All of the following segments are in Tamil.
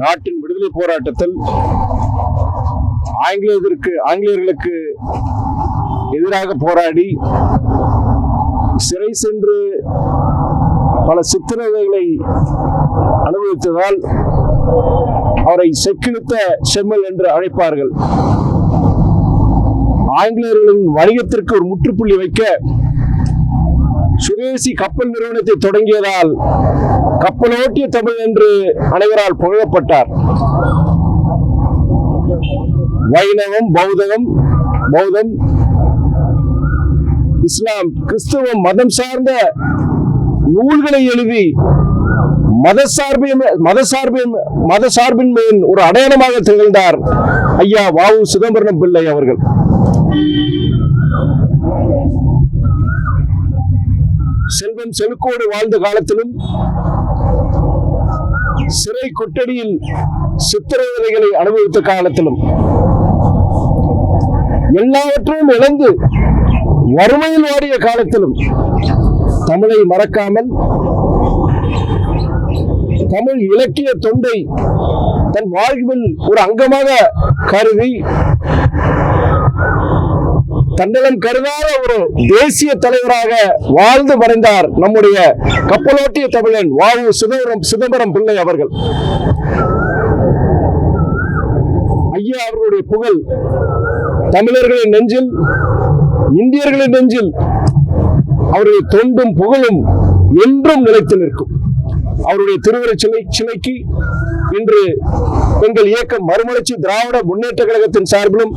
நாட்டின் விடுதலை போராட்டத்தில் ஆங்கிலேயர்களுக்கு எதிராக போராடி சிறை சென்று பல சித்திரவதைகளை அனுபவித்ததால் அவரை செக்கிழுத்த செம்மல் என்று அழைப்பார்கள். ஆங்கிலேயர்களின் வணிகத்திற்கு ஒரு முற்றுப்புள்ளி வைக்க சுதேசி கப்பல் நிறுவனத்தை தொடங்கியதால் கப்பலோட்டிய தமிழ் என்று அனைவரால் புகழப்பட்டார். வைணவம், பௌத்தம், இஸ்லாம், கிறிஸ்தவம் மதம் சார்ந்த நூல்களை எழுதி மதசார்பின்மையின் ஒரு அடையாளமாக திகழ்ந்தார் ஐயா வ.உ. சிதம்பரம் பிள்ளை அவர்கள். செல்வம் செழுக்கோடு வாழ்ந்த காலத்திலும் சிறை கொட்டடியில் சித்திரவதைகளை அனுபவித்த காலத்திலும் எல்லாவற்றையும் இழந்து வறுமையில் வாடிய காலத்திலும் தமிழை மறக்காமல் தமிழ் இலக்கிய தொண்டை தன் வாழ்வில் ஒரு அங்கமாக கருதி தன்னலம் கருதாத ஒரு தேசிய தலைவராக வாழ்ந்து மறைந்தார் நம்முடைய கப்பலோட்டிய தமிழன் வ.உ. சிதம்பரம் பிள்ளை அவர்கள். ஐயா அவர்களுடைய புகழ் தமிழர்களின் நெஞ்சில், இந்தியர்களின் நெஞ்சில் அவருடைய தொண்டும் புகழும் என்றும் நிலைத்து நிற்கும். அவருடைய திருவுருவச் சிலைக்கு இன்று எங்கள் இயக்கம் மறுமலர்ச்சி திராவிட முன்னேற்ற கழகத்தின் சார்பிலும்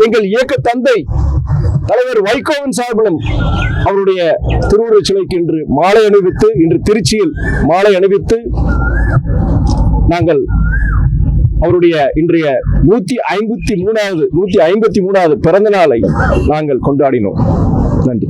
எங்கள் இயக்க தந்தை தலைவர் வைகோவின் சார்பிலும் அவருடைய திருவுருவச் சிலைக்கு இன்று மாலை அணிவித்து, இன்று திருச்சியில் மாலை அணிவித்து நாங்கள் அவருடைய இன்றைய 153வது பிறந்த நாளை நாங்கள் கொண்டாடினோம். நன்றி.